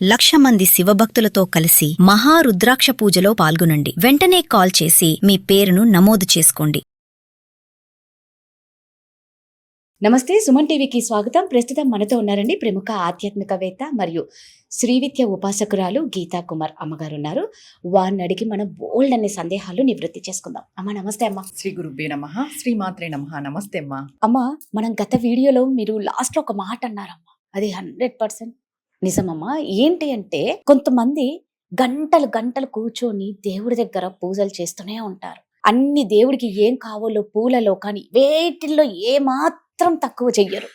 1,00,000 మంది శివభక్తులతో కలిసి మహారుద్రాక్ష పూజలో పాల్గొనండి. వెంటనే కాల్ చేసి మీ పేరును నమోదు చేసుకోండి. నమస్తే, సుమన్ టీవీకి స్వాగతం. ప్రస్తుతం మనతో ఉన్నారండి ప్రముఖ ఆధ్యాత్మికవేత్త మరియు శ్రీవిద్య ఉపాసకురాలు గీతా కుమార్ అమ్మగారు ఉన్నారు. వారిని అడిగి మనం బోల్డ్ అనే సందేహాలు నివృత్తి చేసుకుందాం. అమ్మ నమస్తే. అమ్మ శ్రీ గురుభ్యే నమః, శ్రీ మాత్రే నమః. నమస్తే అమ్మా. అమ్మ, మనం గత వీడియోలో మీరు లాస్ట్ లో ఒక మాట అన్నారమ్మా, అది 100% నిజమమ్మా. ఏంటి అంటే కొంతమంది గంటలు గంటలు కూర్చొని దేవుడి దగ్గర పూజలు చేస్తూనే ఉంటారు. అన్ని దేవుడికి ఏం కావాలో పూలలో కానీ వేటిల్లో ఏమాత్రం తక్కువ చెయ్యరు.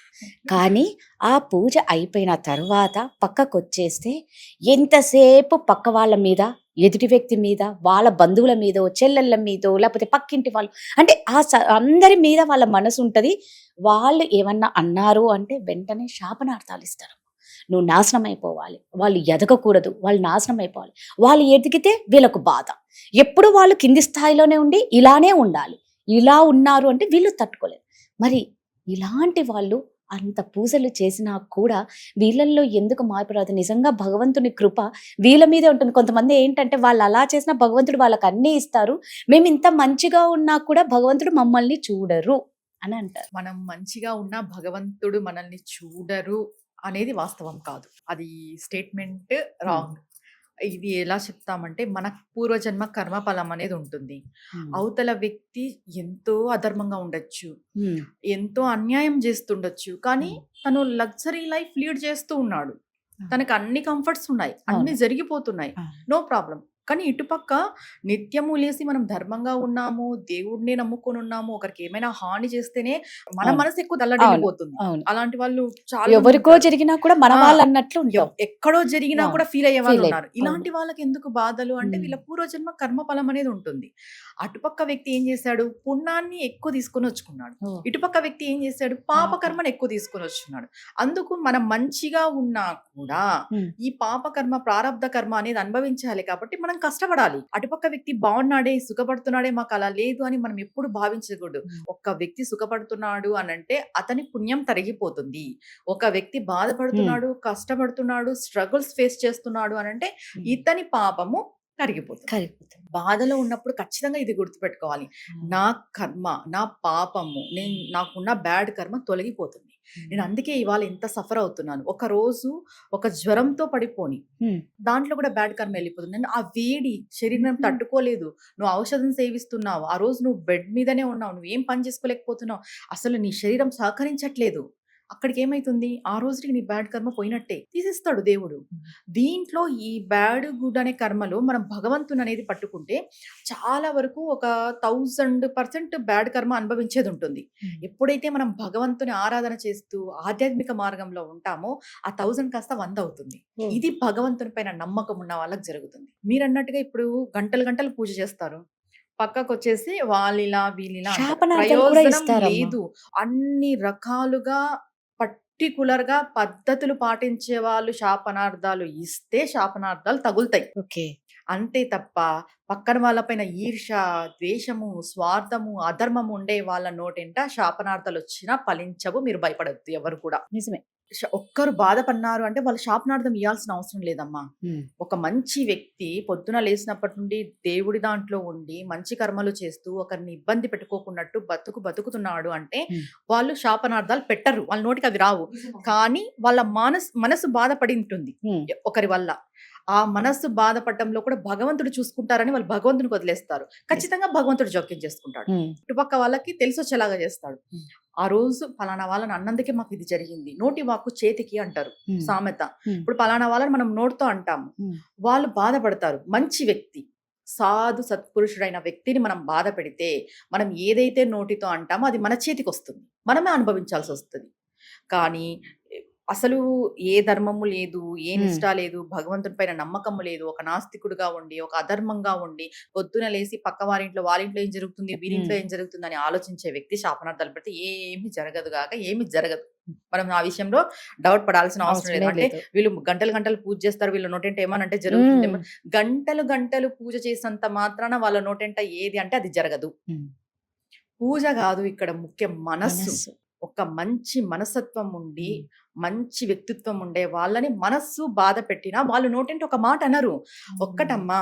కానీ ఆ పూజ అయిపోయిన తర్వాత పక్కకు వచ్చేస్తే ఎంతసేపు పక్క వాళ్ళ మీద, ఎదుటి వ్యక్తి మీద, వాళ్ళ బంధువుల మీదో, చెల్లెళ్ళ మీదో, లేకపోతే పక్కింటి వాళ్ళు, అంటే అందరి మీద వాళ్ళ మనసు ఉంటది. వాళ్ళు ఏమన్నా అన్నారు అంటే వెంటనే శాపనార్థాలు ఇస్తారు. నువ్వు నాశనం అయిపోవాలి, వాళ్ళు ఎదగకూడదు, వాళ్ళు నాశనం అయిపోవాలి, వాళ్ళు ఎదిగితే వీళ్ళకు బాధ. ఎప్పుడు వాళ్ళు కింది స్థాయిలోనే ఉండి ఇలానే ఉండాలి. ఇలా ఉన్నారు అంటే వీళ్ళు తట్టుకోలేరు. మరి ఇలాంటి వాళ్ళు అంత పూజలు చేసినా కూడా వీళ్ళల్లో ఎందుకు మార్పు రాదు? నిజంగా భగవంతుని కృప వీళ్ళ మీదే ఉంటుంది. కొంతమంది ఏంటంటే వాళ్ళు అలా చేసినా భగవంతుడు వాళ్ళకి అన్నీ ఇస్తారు, మేము ఇంత మంచిగా ఉన్నా కూడా భగవంతుడు మమ్మల్ని చూడరు అని అంటారు. మనం మంచిగా ఉన్నా భగవంతుడు మనల్ని చూడరు అనేది వాస్తవం కాదు. అది స్టేట్మెంట్ రాంగ్. ఇది ఎలా చెప్తామంటే, మన పూర్వజన్మ కర్మఫలం అనేది ఉంటుంది. అవతల వ్యక్తి ఎంతో అధర్మంగా ఉండొచ్చు, ఎంతో అన్యాయం చేస్తుండొచ్చు, కానీ తను లగ్జరీ లైఫ్ లీడ్ చేస్తూ ఉన్నాడు. తనకు అన్ని కంఫర్ట్స్ ఉన్నాయి, అన్ని జరిగిపోతున్నాయి, నో ప్రాబ్లం. కానీ ఇటుపక్క నిత్యము లేసి మనం ధర్మంగా ఉన్నాము, దేవుడిని నమ్ముకొని ఉన్నాము, ఒకరికి ఏమైనా హాని చేస్తేనే మన మనసు ఎక్కువ దల్లడిల్లిపోతుంది. అలాంటి వాళ్ళు చాలా ఎవరికో జరిగినా కూడా మన వాళ్ళు అన్నట్లు ఎక్కడో జరిగినా కూడా ఫీల్ అయ్యే వాళ్ళు ఉన్నారు. ఇలాంటి వాళ్ళకి ఎందుకు బాధలు అంటే వీళ్ళ పూర్వజన్మ కర్మఫలం అనేది ఉంటుంది. అటుపక్క వ్యక్తి ఏం చేశాడు? పుణ్యాన్ని ఎక్కువ తీసుకొని వచ్చుకున్నాడు. ఇటుపక్క వ్యక్తి ఏం చేశాడు? పాప కర్మను ఎక్కువ తీసుకొని వచ్చుకున్నాడు. అందుకు మనం మంచిగా ఉన్నా కూడా ఈ పాప కర్మ, ప్రారబ్ధ కర్మ అనేది అనుభవించాలి. కాబట్టి మనం కష్టపడాలి. అటుపక్క వ్యక్తి బాగున్నాడే, సుఖపడుతున్నాడే, మాకు అలా లేదు అని మనం ఎప్పుడు భావించకూడదు. ఒక వ్యక్తి సుఖపడుతున్నాడు అని అంటే అతని పుణ్యం తరిగిపోతుంది. ఒక వ్యక్తి బాధపడుతున్నాడు, కష్టపడుతున్నాడు, స్ట్రగుల్స్ ఫేస్ చేస్తున్నాడు అని అంటే ఇతని పాపము కరిగిపోతుంది. బాధలో ఉన్నప్పుడు ఖచ్చితంగా ఇది గుర్తుపెట్టుకోవాలి. నా కర్మ, నా పాపము, నాకున్న బ్యాడ్ కర్మ తొలగిపోతుంది. నేను అందుకే ఇవాళ ఎంత సఫర్ అవుతున్నాను. ఒక రోజు ఒక జ్వరంతో పడిపోని దాంట్లో కూడా బ్యాడ్ కర్మ వెళ్ళిపోతుంది. నేను ఆ వేడి శరీరం తట్టుకోలేదు, నువ్వు ఔషధం సేవిస్తున్నావు, ఆ రోజు నువ్వు బెడ్ మీదనే ఉన్నావు, నువ్వు ఏం పని చేసుకోలేకపోతున్నావు, అసలు నీ శరీరం సహకరించట్లేదు. అక్కడికి ఏమైతుంది? ఆ రోజుకి నీ బ్యాడ్ కర్మ పోయినట్టే, తీసేస్తాడు దేవుడు. దీంట్లో ఈ బ్యాడ్ గుడ్ అనే కర్మలో మనం భగవంతుని అనేది పట్టుకుంటే చాలా వరకు ఒక 1000% బ్యాడ్ కర్మ అనుభవించేది ఉంటుంది. ఎప్పుడైతే మనం భగవంతుని ఆరాధన చేస్తూ ఆధ్యాత్మిక మార్గంలో ఉంటామో ఆ 1000 కాస్త 100 అవుతుంది. ఇది భగవంతుని పైన నమ్మకం ఉన్న వాళ్ళకి జరుగుతుంది. మీరు అన్నట్టుగా ఇప్పుడు గంటలు గంటలు పూజ చేస్తారు, పక్కకు వచ్చేసి వాళ్ళిలా వీళ్ళిలా ప్రయోజనం లేదు. అన్ని రకాలుగా పర్టికులర్ గా పద్ధతులు పాటించే వాళ్ళు శాపనార్థాలు ఇస్తే శాపనార్థాలు తగులుతాయి. ఓకే, అంతే తప్ప పక్కన వాళ్ళపైన ఈర్ష, ద్వేషము, స్వార్థము, అధర్మము ఉండే వాళ్ళ నోటెంట శాపనార్థాలు వచ్చినా ఫలించవు. మీరు భయపడద్దు ఎవరు కూడా. నిజమే. ఒక్కరు బాధపడినారు అంటే వాళ్ళు శాపనార్థం ఇవ్వాల్సిన అవసరం లేదమ్మా. ఒక మంచి వ్యక్తి పొద్దున లేచినప్పటి నుండి దేవుడి దాంట్లో ఉండి మంచి కర్మలు చేస్తూ ఒకరిని ఇబ్బంది పెట్టుకోకున్నట్టు బతుకుతున్నాడు అంటే వాళ్ళు శాపనార్థాలు పెట్టరు, వాళ్ళ నోటికి అవి రావు. కానీ వాళ్ళ మనసు బాధపడి ఉంటుంది ఒకరి వల్ల. ఆ మనస్సు బాధపడటంలో కూడా భగవంతుడు చూసుకుంటారని వాళ్ళు భగవంతునికి వదిలేస్తారు. ఖచ్చితంగా భగవంతుడు జోక్యం చేసుకుంటాడు. ఇటుపక్క వాళ్ళకి తెలిసి వచ్చేలాగా చేస్తాడు. ఆ రోజు పలానా వాళ్ళని అన్నందుకే మాకు ఇది జరిగింది. నోటి వాక్కు చేతికి అంటారు సామెత. ఇప్పుడు పలానా వాళ్ళని మనం నోటితో అంటాము, వాళ్ళు బాధపడతారు. మంచి వ్యక్తి, సాధు సత్పురుషుడైన వ్యక్తిని మనం బాధ పెడితే మనం ఏదైతే నోటితో అంటామో అది మన చేతికి వస్తుంది, మనమే అనుభవించాల్సి వస్తుంది. కానీ అసలు ఏ ధర్మము లేదు, ఏ నిష్ఠ లేదు, భగవంతుని పైన నమ్మకము లేదు, ఒక నాస్తికుడుగా ఉండి, ఒక అధర్మంగా ఉండి, పొద్దున లేసి పక్క వారింట్లో వాళ్ళింట్లో ఏం జరుగుతుంది, వీరింట్లో ఏం జరుగుతుంది అని ఆలోచించే వ్యక్తి శాపనార్థాలు పెడితే ఏమి జరగదు కాక ఏమి జరగదు. మనం ఆ విషయంలో డౌట్ పడాల్సిన అవసరం లేదు. అంటే వీళ్ళు గంటలు గంటలు పూజ చేస్తారు, వీళ్ళ నోటెంట ఏమనంటే జరుగుతుంది. గంటలు గంటలు పూజ చేసినంత మాత్రాన వాళ్ళ నోటెంట ఏది అంటే అది జరగదు. పూజ కాదు ఇక్కడ ముఖ్యం, మనస్సు. ఒక మంచి మనస్తత్వం ఉండి, మంచి వ్యక్తిత్వం ఉండే వాళ్ళని మనస్సు బాధ పెట్టినా వాళ్ళు నోటంటే ఒక మాట అనరు. ఒక్కటమ్మా,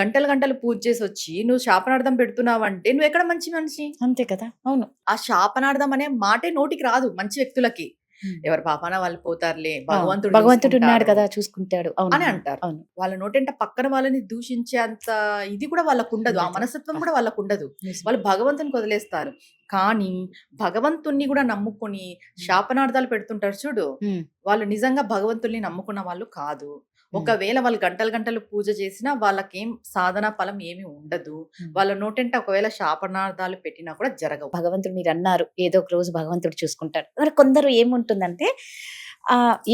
గంటలు గంటలు పూజ చేసొచ్చి నువ్వు శాపనార్థం పెడుతున్నావంటే నువ్వెక్కడ మంచి మనిషి? అంతే కదా. అవును. ఆ శాపనార్థం అనే మాటే నోటికి రాదు మంచి వ్యక్తులకి. ఎవరి పాపాన వాళ్ళు పోతారులే, భగవంతుడు భగవంతుడు ఉన్నాడు చూసుకుంటాడు కదా, చూసుకుంటాడు. అవును అని అంటారు. అవును. వాళ్ళ నోటంట పక్కన వాళ్ళని దూషించే అంత ఇది కూడా వాళ్ళకు ఉండదు, ఆ ఉండదు. మనస్తత్వం కూడా వాళ్ళకు ఉండదు. నిజం. వాళ్ళు భగవంతుని వదిలేస్తారు. కానీ భగవంతుణ్ణి కూడా నమ్ముకొని శాపనార్థాలు పెడుతుంటారు చూడు, ఉమ్. వాళ్ళు నిజంగా భగవంతుల్ని నమ్ముకున్న వాళ్ళు కాదు. ఒకవేళ వాళ్ళు గంటలు గంటలు పూజ చేసినా వాళ్ళకేం సాధన ఫలం ఏమి ఉండదు. వాళ్ళ నోటంట ఒకవేళ శాపనార్థాలు పెట్టినా కూడా జరగవు. భగవంతుడు మీరు అన్నారు ఏదో ఒక రోజు భగవంతుడు చూసుకుంటాడు. మరి కొందరు ఏముంటుందంటే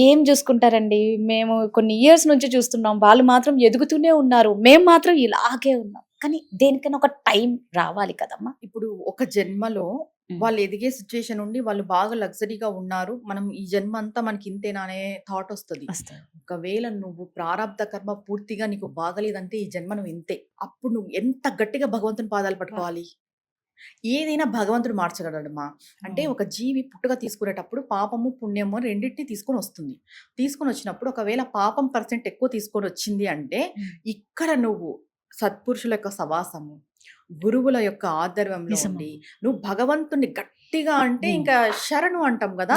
ఏం చూసుకుంటారండి, మేము కొన్ని ఇయర్స్ నుంచి చూస్తున్నాం, వాళ్ళు మాత్రం ఎదుగుతూనే ఉన్నారు, మేము మాత్రం ఇలాగే ఉన్నాం. కానీ దేనికైనా ఒక టైం రావాలి కదమ్మా. ఇప్పుడు ఒక జన్మలో వాళ్ళు ఎదిగే సిచ్యుయేషన్ ఉండి వాళ్ళు బాగా లగ్జరీగా ఉన్నారు, మనం ఈ జన్మ అంతా మనకి ఇంతేనా అనే థాట్ వస్తుంది. ఒకవేళ నువ్వు ప్రారంధ కర్మ పూర్తిగా నీకు బాగలేదంటే ఈ జన్మ నువ్వు ఇంతే. అప్పుడు నువ్వు ఎంత గట్టిగా భగవంతుని పాదాలు పట్టుకోవాలి. ఏదైనా భగవంతుడు మార్చగలడమ్మా. అంటే ఒక జీవి పుట్టుక తీసుకునేటప్పుడు పాపము పుణ్యము రెండింటిని తీసుకొని వస్తుంది. తీసుకొని వచ్చినప్పుడు ఒకవేళ పాపం % ఎక్కువ తీసుకొని వచ్చింది అంటే ఇక్కడ నువ్వు సత్పురుషుల యొక్క సవాసము, గురువుల యొక్క ఆధ్వర్యంలో ఉండి నువ్వు భగవంతుని గట్టిగా అంటే ఇంకా శరణు అంటాం కదా,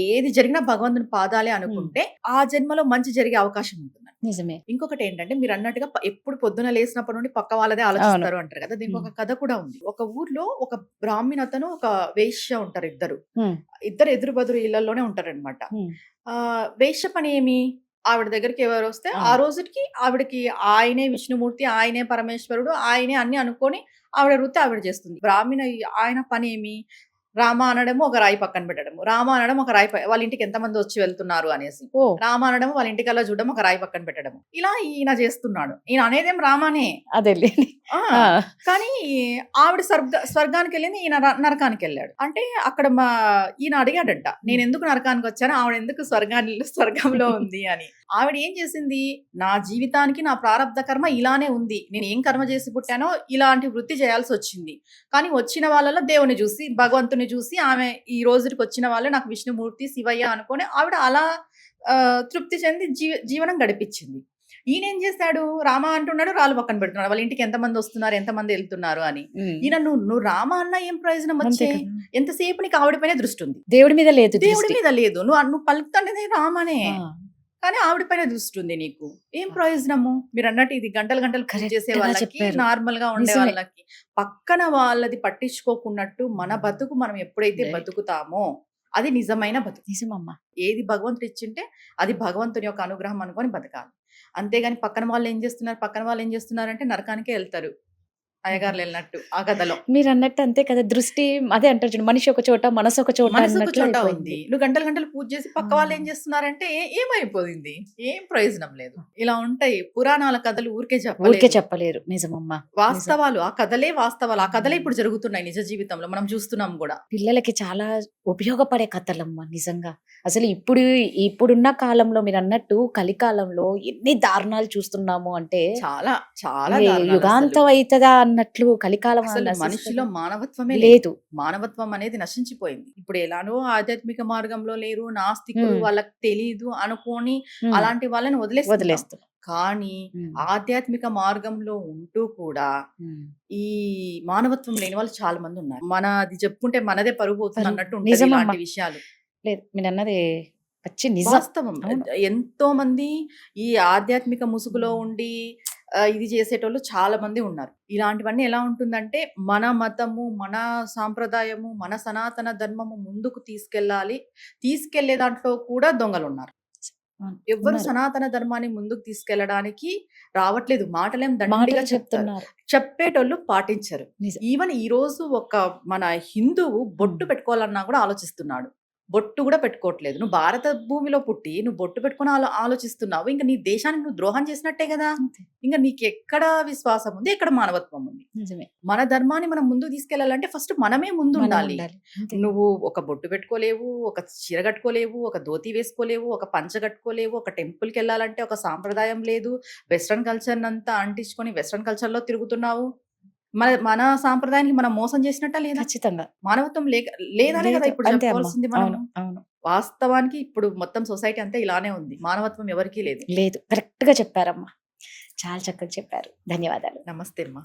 ఏది జరిగినా భగవంతుని పాదాలే అనుకుంటే ఆ జన్మలో మంచి జరిగే అవకాశం ఉంటుంది. నిజమే. ఇంకొకటి ఏంటంటే మీరు అన్నట్టుగా ఎప్పుడు పొద్దున లేసినప్పటి నుండి పక్క వాళ్ళదే ఆలోచిస్తారు అంటారు కదా, దీనికి ఒక కథ కూడా ఉంది. ఒక ఊర్లో ఒక బ్రాహ్మణతను ఒక వేశ్య ఉంటారు, ఇద్దరు ఎదురు బదురు ఇళ్లలోనే ఉంటారనమాట. వేశ్య పని ఏమి, ఆవిడ దగ్గరికి ఎవరు వస్తే ఆ రోజుకి ఆవిడకి ఆయనే విష్ణుమూర్తి, ఆయనే పరమేశ్వరుడు, ఆయనే అన్ని అనుకొని ఆవిడ వృత్తి ఆవిడ చేస్తుంది. బ్రాహ్మణ ఆయన పని ఏమి, రామ అనడము ఒక రాయి పక్కన పెట్టడము, రామ అనడం ఒక రాయి వాళ్ళ ఇంటికి ఎంతమంది వచ్చి వెళ్తున్నారు అనేసి, రామ అనడం వాళ్ళ ఇంటికల్లా చూడడం ఒక రాయి పక్కన పెట్టడము, ఇలా ఈయన చేస్తున్నాడు. ఈయన అనేదేం రామానే, అదే. కానీ ఆవిడ స్వర్గానికి వెళ్ళింది, ఈయన నరకానికి వెళ్ళాడు. అంటే అక్కడ ఈయన అడిగాడంట, నేను ఎందుకు నరకానికి వచ్చాను, ఆవిడ ఎందుకు స్వర్గంలో ఉంది అని. ఆవిడ ఏం చేసింది, నా జీవితానికి నా ప్రారంధ కర్మ ఇలానే ఉంది, నేను ఏం కర్మ చేసి పుట్టానో ఇలాంటి వృత్తి చేయాల్సి వచ్చింది. కానీ వచ్చిన వాళ్ళలో దేవుని చూసి భగవంతుని చూసి ఆమె ఈ రోజుకి వచ్చిన వాళ్ళే నాకు విష్ణుమూర్తి శివయ్య అనుకొని ఆవిడ అలా తృప్తి చెంది జీవనం గడిపించింది. ఈయన ఏం చేశాడు, రామ అంటున్నాడు, రాళ్ళు పక్కన పెడుతున్నాడు, వాళ్ళ ఇంటికి ఎంతమంది వస్తున్నారు ఎంతమంది వెళ్తున్నారు అని. ఈయన నువ్వు రామ అన్నా ఏం ప్రయోజనం వచ్చే, ఎంతసేపు నీకు ఆవిడ పైన దృష్టి ఉంది, దేవుడి మీద లేదు. నువ్వు పలుకుతాండేది రామనే, కానీ ఆవిడ పైన దృష్టి ఉంది నీకు, ఏం ప్రయోజనము? మీరు అన్నట్టు ఇది గంటలు గంటలు పూజ చేసే వాళ్ళకి, నార్మల్ గా ఉండే వాళ్ళకి, పక్కన వాళ్ళది పట్టించుకోకున్నట్టు మన బతుకు మనం ఎప్పుడైతే బతుకుతామో అది నిజమైన బతుకు. నిజమమ్మా. ఏది భగవంతుడు ఇచ్చింటే అది భగవంతుని యొక్క అనుగ్రహం అనుకొని బతకాలి. అంతేగాని పక్కన వాళ్ళు ఏం చేస్తున్నారంటే నరకానికే వెళ్తారు, అయ్యగారులు వెళ్ళినట్టు ఆ కథలో. మీరు అన్నట్టు అంతే కదా, దృష్టి అదే అంటారు చూడండి, మనిషి ఒక చోట మనసు ఒక చోట ఉంది. నువ్వు గంటలు గంటలు పూజ చేసి పక్క వాళ్ళు ఏం చేస్తున్నారంటే ఏమైపోయింది, ఏం ప్రయోజనం లేదు. ఇలా ఉంటాయి పురాణాల కథలు, ఊరికే చెప్పలేరు. నిజమమ్మా, వాస్తవాలు, ఆ కథలే వాస్తవాలు, ఆ కథలే ఇప్పుడు జరుగుతున్నాయి నిజ జీవితంలో, మనం చూస్తున్నాం కూడా. పిల్లలకి చాలా ఉపయోగపడే కథలమ్మా నిజంగా. అసలు ఇప్పుడున్న కాలంలో మీరు అన్నట్టు కలికాలంలో ఎన్ని దారుణాలు చూస్తున్నాము అంటే చాలా చాలా యుగాంతం అవుతుందా అన్నట్లు కలికాలం. మనిషిలో మానవత్వమే లేదు, మానవత్వం అనేది నశించిపోయింది. ఇప్పుడు ఎలానో ఆధ్యాత్మిక మార్గంలో లేరు, నాస్తికులు, వాళ్ళకి తెలీదు అనుకోని అలాంటి వాళ్ళని వదిలేస్తారు. కానీ ఆధ్యాత్మిక మార్గంలో ఉంటూ కూడా ఈ మానవత్వం లేని వాళ్ళు చాలా మంది ఉన్నారు. మనది చెప్పుకుంటే మనదే పరుగు పోతుంది అన్నట్టు ఉంటుంది ఇలాంటి విషయాలు. లేదు, మీరు అన్నది వాస్తవం. ఎంతో మంది ఈ ఆధ్యాత్మిక ముసుగులో ఉండి ఇది చేసేటోళ్ళు చాలా మంది ఉన్నారు. ఇలాంటివన్నీ ఎలా ఉంటుందంటే మన మతము, మన సాంప్రదాయము, మన సనాతన ధర్మము ముందుకు తీసుకెళ్లే దాంట్లో కూడా దొంగలు ఉన్నారు. ఎవ్వరు సనాతన ధర్మాన్ని ముందుకు తీసుకెళ్లడానికి రావట్లేదు. మాటలేం దండిగా చెప్తున్నారు, చెప్పేటోళ్ళు పాటించరు. ఈవెన్ ఈ రోజు ఒక మన హిందువు బొట్టు పెట్టుకోవాలన్నా కూడా ఆలోచిస్తున్నాడు, బొట్టు కూడా పెట్టుకోవట్లేదు. నువ్వు భారత భూమిలో పుట్టి నువ్వు బొట్టు పెట్టుకుని ఆలోచిస్తున్నావు, ఇంకా నీ దేశానికి నువ్వు ద్రోహం చేసినట్టే కదా. ఇంకా నీకు ఎక్కడ విశ్వాసం ఉంది, ఎక్కడ మానవత్వం ఉంది? మన ధర్మాన్ని మనం ముందుకు తీసుకెళ్లాలంటే ఫస్ట్ మనమే ముందు ఉండాలి. నువ్వు ఒక బొట్టు పెట్టుకోలేవు, ఒక చీర కట్టుకోలేవు, ఒక ధోతి వేసుకోలేవు, ఒక పంచ కట్టుకోలేవు, ఒక టెంపుల్కి వెళ్ళాలంటే ఒక సాంప్రదాయం లేదు, వెస్ట్రన్ కల్చర్ అంతా అంటించుకొని వెస్ట్రన్ కల్చర్ లో తిరుగుతున్నావు. మన సాంప్రదాయానికి మనం మోసం చేసినట్ట లేదా? ఖచ్చితంగా మానవత్వం లేదనే కదా లేదు. ఇప్పుడు అంతే అమ్మా. చెప్పుకోవాల్సింది అవును మనం. అవును వాస్తవానికి ఇప్పుడు మొత్తం సొసైటీ అంతా ఇలానే ఉంది. మానవత్వం ఎవరికీ లేదు. లేదు, కరెక్ట్ గా చెప్పారమ్మా, చాలా చక్కగా చెప్పారు. ధన్యవాదాలు. నమస్తే అమ్మా.